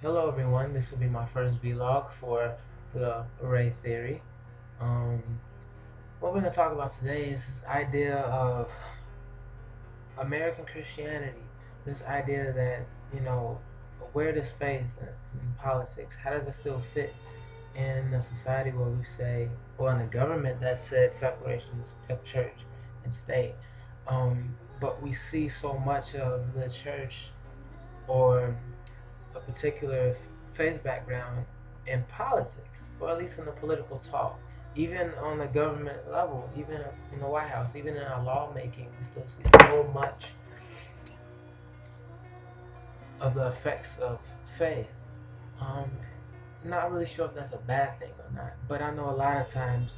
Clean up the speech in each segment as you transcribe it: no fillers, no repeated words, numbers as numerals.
Hello everyone, this will be my first vlog for the array theory. Um, what we're going to talk about today is this idea of American Christianity. This idea that, where does faith in politics, how does it still fit in a society where we say, well, in a government that says separations of church and state. But we see so much of the church or a particular faith background in politics, or at least in the political talk. Even on the government level, even in the White House, even in our lawmaking, we still see so much of the effects of faith. Um, Not really sure if that's a bad thing or not, but I know a lot of times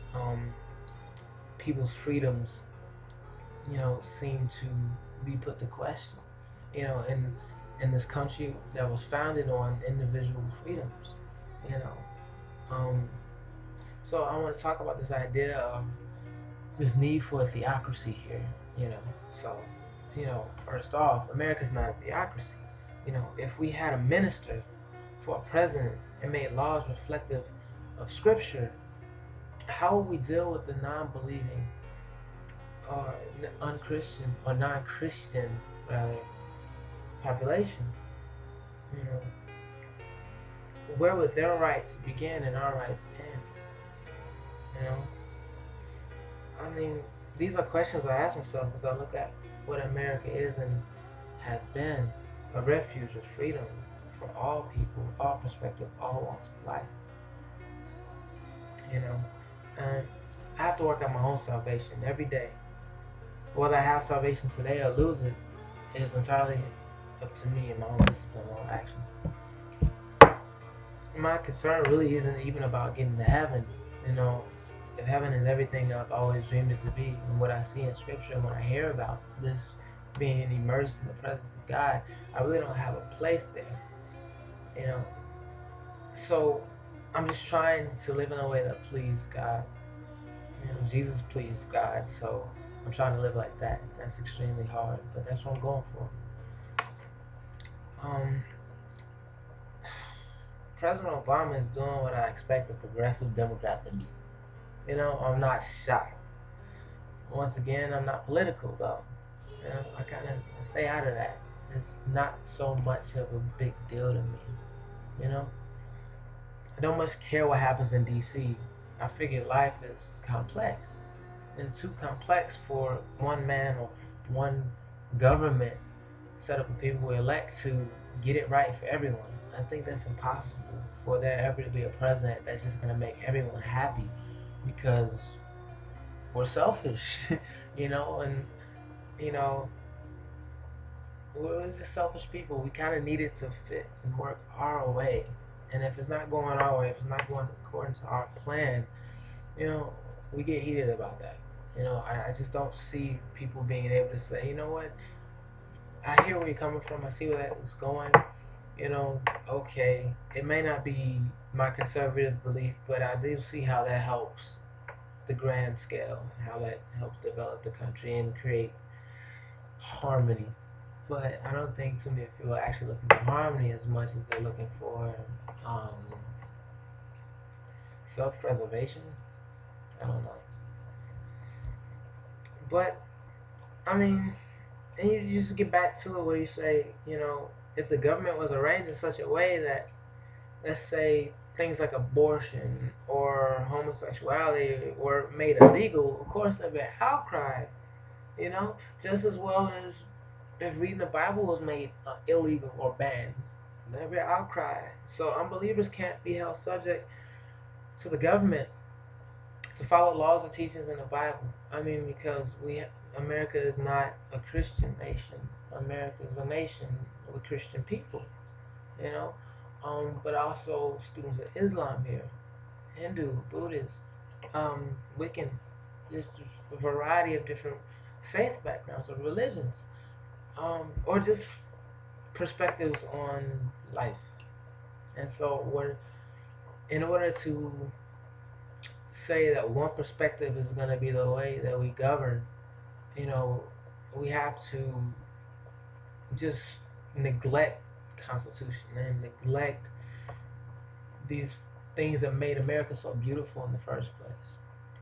people's freedoms, seem to be put to question. In this country that was founded on individual freedoms, you know. Um, so I want to talk about this idea of this need for a theocracy here, you know. So, first off, America's not a theocracy. If we had a minister for a president and made laws reflective of scripture, how would we deal with the non-believing or unchristian or non-Christian rather population? You know, where would their rights begin and our rights end? You know, I mean, these are questions I ask myself as I look at what America is and has been, a refuge of freedom for all people, all perspectives, all walks of life. You know, and I have to work on my own salvation every day. Whether I have salvation today or lose it is entirely up to me and my own discipline, my own actions. My concern really isn't even about getting to heaven. You know, if heaven is everything I've always dreamed it to be, and what I see in scripture, and when I hear about this being immersed in the presence of God, I really don't have a place there. You know, so I'm just trying to live in a way that pleases God. Jesus pleased God, so I'm trying to live like that. That's extremely hard, but that's what I'm going for. Um, President Obama is doing what I expect a progressive Democrat to do. I'm not shocked. Once again, I'm not political though. I kind of stay out of that. It's not so much of a big deal to me. You know, I don't much care what happens in D.C. I figure life is complex and too complex for one man or one government set up of people we elect to get it right for everyone. I think that's impossible for there ever to be a president that's just going to make everyone happy because we're selfish, and you know, we're just selfish people. We kind of need it to fit and work our way. And if it's not going our way, if it's not going according to our plan, you know, we get heated about that. I just don't see people being able to say, you know what, I hear where you're coming from. I see where that is going. Okay, it may not be my conservative belief, but I do see how that helps the grand scale, how that helps develop the country and create harmony. But I don't think too many people are actually looking for harmony as much as they're looking for um, self-preservation. I don't know. But, I mean, and you just get back to it where you say, if the government was arranged in such a way that, let's say, things like abortion or homosexuality were made illegal, of course there'd be an outcry, just as well as if reading the Bible was made illegal or banned. There'd be an outcry. So unbelievers can't be held subject to the government to follow laws and teachings in the Bible. I mean, because America is not a Christian nation. America is a nation with Christian people, you know, but also students of Islam here, Hindu, Buddhist, Wiccan. There's just a variety of different faith backgrounds or religions, or just perspectives on life. And so, in order to say that one perspective is going to be the way that we govern, you know, we have to just neglect Constitution and neglect these things that made America so beautiful in the first place.